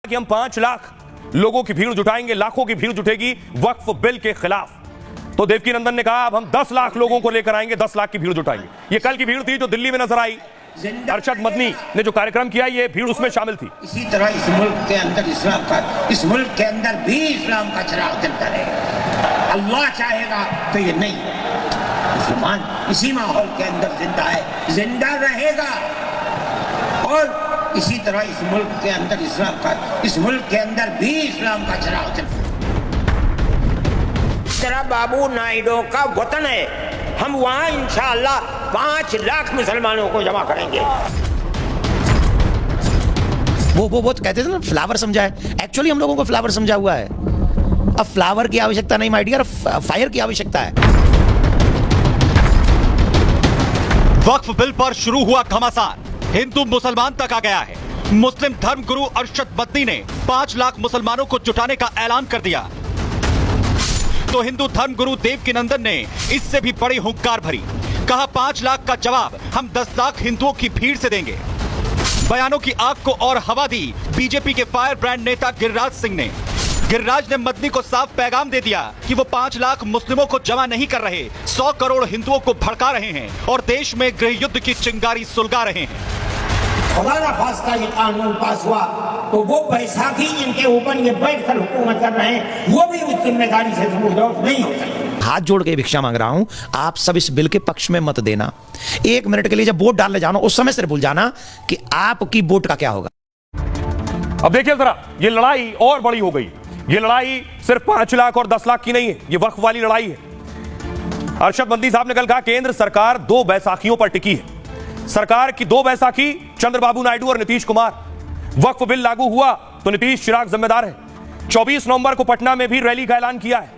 कि हम 5 लाख लोगों की भीड़ जुटाएंगे, लाखों की भीड़ जुटेगी वक्फ बिल के खिलाफ। तो देवकीनंदन ने कहा अब हम 10 लाख लोगों को लेकर आएंगे, 10 लाख की भीड़ जुटाएंगे। ये कल की भीड़ थी जो दिल्ली में नजर आई। अरशद मदनी ने जो कार्यक्रम किया, ये भीड़ उसमें शामिल थी। इसी तरह इस मुल्क के अंदर इस मुल्क के अंदर भी इस्लाम का चिराग जलता रहेगा। अल्लाह चाहेगा तो ये नहीं, मुसलमान इसी माहौल के अंदर जिंदा है, जिंदा रहेगा। और इसी तरह इस मुल्क के अंदर भी इस्लाम का चिराग जलता है। चंद्रबाबू नायडू का वतन है, हम वहां इंशाअल्लाह 5 लाख मुसलमानों को जमा करेंगे। वो कहते थे ना फ्लावर समझा है, एक्चुअली हम लोगों को फ्लावर समझा हुआ है। अब फ्लावर की आवश्यकता नहीं माय डियर, फायर की आवश्यकता है। वक्फ बिल पर शुरू हुआ घमासान, हिंदू मुसलमान तक आ गया है। मुस्लिम धर्मगुरु अरशद मदनी ने 5 लाख मुसलमानों को जुटाने का ऐलान कर दिया, तो हिंदू धर्मगुरु देवकीनंदन ने इससे भी बड़ी हुंकार भरी। कहा 5 लाख का जवाब हम 10 लाख हिंदुओं की भीड़ से देंगे। बयानों की आग को और हवा दी बीजेपी के फायर ब्रांड नेता गिरिराज सिंह ने। गिरिराज ने मदनी को साफ पैगाम दे दिया कि वो 5 लाख मुस्लिमों को जमा नहीं कर रहे, 100 करोड़ हिंदुओं को भड़का रहे हैं और देश में गृह युद्ध की चिंगारी सुलगा रहे हैं। खुदा ना खास्ता ये कानून पास हुआ तो वो बैसाखी जिनके ऊपर ये बैठकर हुकूमत कर रहे हैं, वो भी उस जिम्मेदारी से दूर नहीं हो सकते। हाथ जोड़ के भिक्षा मांग रहा हूं, आप सब इस बिल के पक्ष में मत देना। 1 मिनट के लिए जब वोट डालने जाना, उस समय से भूल जाना कि आपकी वोट का क्या होगा। अब देखिए जरा, ये लड़ाई और बड़ी हो गई। ये लड़ाई सिर्फ 5 लाख और 10 लाख की नहीं है, ये वक्फ वाली लड़ाई है। अरशद मदनी साहब ने कल कहा केंद्र सरकार 2 बैसाखियों पर टिकी है। सरकार की 2 बैसाखी चंद्रबाबू नायडू और नीतीश कुमार। वक्फ बिल लागू हुआ तो नीतीश चिराग जिम्मेदार है। 24 नवंबर को पटना में भी रैली का ऐलान किया है।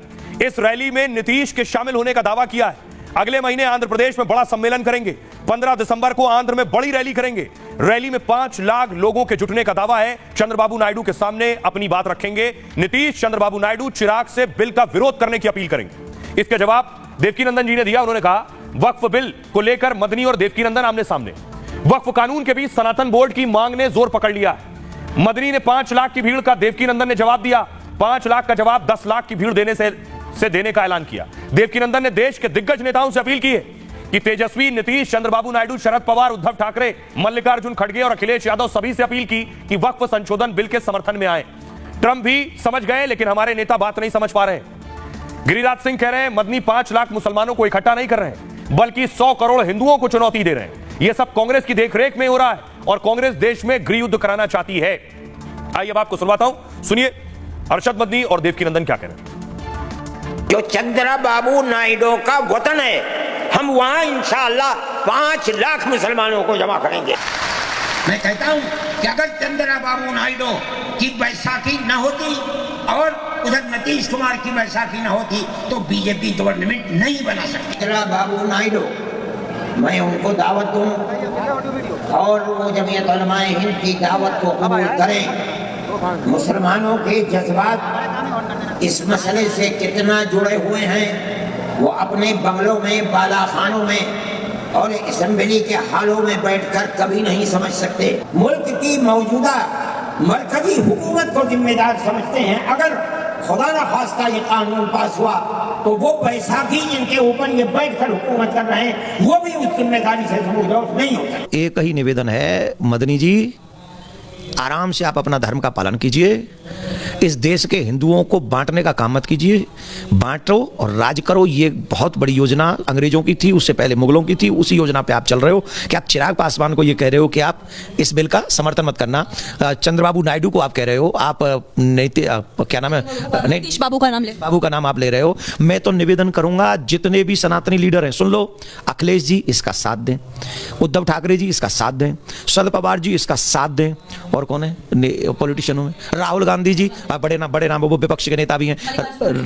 इस रैली में नीतीश के शामिल होने का दावा किया है। अगले महीने आंध्र प्रदेश में बड़ा सम्मेलन करेंगे। 15 दिसंबर को आंध्र में बड़ी रैली करेंगे। रैली में 5 लाख लोगों के जुटने का दावा है। चंद्रबाबू नायडू के सामने अपनी बात रखेंगे नीतीश। चंद्रबाबू नायडू चिराग से बिल का विरोध करने की अपील करेंगे। इसका जवाब देवकीनंदन जी ने दिया। उन्होंने कहा वक्फ बिल को लेकर मदनी और देवकीनंदन आमने सामने। वक्फ कानून के बीच सनातन बोर्ड की मांग ने जोर पकड़ लिया। मदनी ने 5 लाख की भीड़ का, देवकीनंदन ने जवाब दिया 5 लाख का जवाब 10 लाख की भीड़ देने का ऐलान किया। देवकीनंदन ने देश के दिग्गज नेताओं से अपील की है कि तेजस्वी, नीतीश, चंद्रबाबू नायडू, शरद पवार, उद्धव ठाकरे, मल्लिकार्जुन खड़गे और अखिलेश यादव सभी से अपील की कि वक्फ संशोधन बिल के समर्थन में आए। ट्रंप भी समझ गए लेकिन हमारे नेता बात नहीं समझ पा रहे। गिरिराज सिंह कह रहे हैं मदनी 5 लाख मुसलमानों को इकट्ठा नहीं कर रहे हैं, बल्कि 100 करोड़ हिंदुओं को चुनौती दे रहे हैं। यह सब कांग्रेस की देखरेख में हो रहा है और कांग्रेस देश में गृह युद्ध कराना चाहती है। आइए अब आपको सुनवाता हूं, सुनिए अरशद मदनी और देवकीनंदन क्या कह रहे हैं। जो चंद्रबाबू नायडू का वतन है, हम वहां इंशाअल्लाह 5 लाख मुसलमानों को जमा करेंगे। मैं कहता हूं कि अगर चंद्रबाबू नायडू की बैसाखी न होती और उधर नीतीश कुमार की बैसाखी न होती तो बीजेपी गवर्नमेंट नहीं बना सकती। चंद्रबाबू नायडू, मैं उनको दावत दूं और वो जमीयत उलमाए हिंद की दावत को कबूल करें। मुसलमानों के जज्बात इस मसले से कितना जुड़े हुए हैं वो अपने बंगलों में, बालाखानों में और असेंबली के हालों में बैठकर कभी नहीं समझ सकते। मुल्क की मौजूदा मरकजी हुकूमत को जिम्मेदार समझते हैं। अगर खुदा ना खास्ता ये कानून पास हुआ तो वो बैसाखी जिनके ऊपर ये बैठकर हुकूमत कर रहे हैं, वो भी उस जिम्मेदारी से दूर नहीं होता। एक ही निवेदन है मदनी जी, आराम से आप अपना धर्म का पालन कीजिए। इस देश के हिंदुओं को बांटने का काम मत कीजिए। बांटो और राज करो, ये बहुत बड़ी योजना अंग्रेजों की थी, उससे पहले मुगलों की थी। उसी योजना पे आप चल रहे हो कि आप चिराग पासवान को ये कह रहे हो कि आप इस बिल का समर्थन मत करना। चंद्रबाबू नायडू को आप कह रहे हो, आप क्या नाम है, नीतीश बाबू का नाम आप ले रहे हो। मैं तो निवेदन करूंगा जितने भी सनातनी लीडर हैं, सुन लो, अखिलेश जी इसका साथ दें, उद्धव ठाकरे जी इसका साथ दें, शरद पवार जी इसका साथ दें, और कौन है पॉलिटिशियनों में, राहुल गांधी जी, बड़े नाम, वो विपक्ष के नेता भी हैं।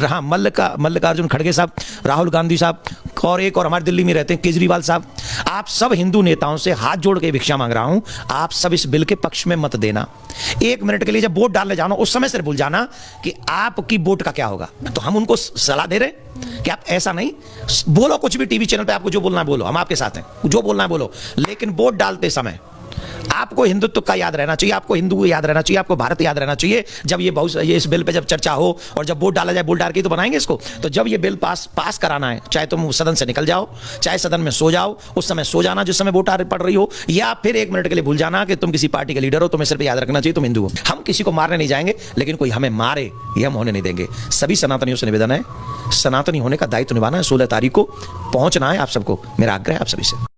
हाँ, मल्लिकार्जुन खड़गे साहब, राहुल गांधी साहब, और एक और हमारे दिल्ली में रहते हैं केजरीवाल साहब। आप सब हिंदू नेताओं से हाथ जोड़ के भिक्षा मांग रहा हूं, आप सब इस बिल के पक्ष में मत देना। 1 मिनट के लिए जब वोट डालने जाना, उस समय से भूल जाना कि आपकी वोट का क्या होगा। तो हम उनको सलाह दे रहे कि आप ऐसा नहीं बोलो, कुछ भी टीवी चैनल पे आपको जो बोलना है बोलो, हम आपके साथ हैं, जो बोलना है बोलो, लेकिन वोट डालते समय आपको हिंदुत्व का याद रहना चाहिए, आपको हिंदू याद रहना चाहिए, आपको भारत याद रहना चाहिए। जब ये इस बिल पे जब चर्चा हो और जब वोट डाला जाए, वोट डाल के तो बनाएंगे इसको। तो जब ये बिल पास कराना है, चाहे तुम सदन से निकल जाओ, चाहे सदन में सो जाओ, उस समय सो जाना जिस समय वोट पड़ रही हो, या फिर 1 मिनट के लिए भूल जाना कि तुम किसी पार्टी के लीडर हो। तुम्हें सिर्फ याद रखना चाहिए तुम हिंदू हो। हम किसी को मारने नहीं जाएंगे, लेकिन कोई हमें मारे ये हम होने नहीं देंगे। सभी सनातनियों से निवेदन है, सनातनी होने का दायित्व निभाना है। 16 तारीख को पहुंचना है आप सबको, मेरा आग्रह है आप सभी से।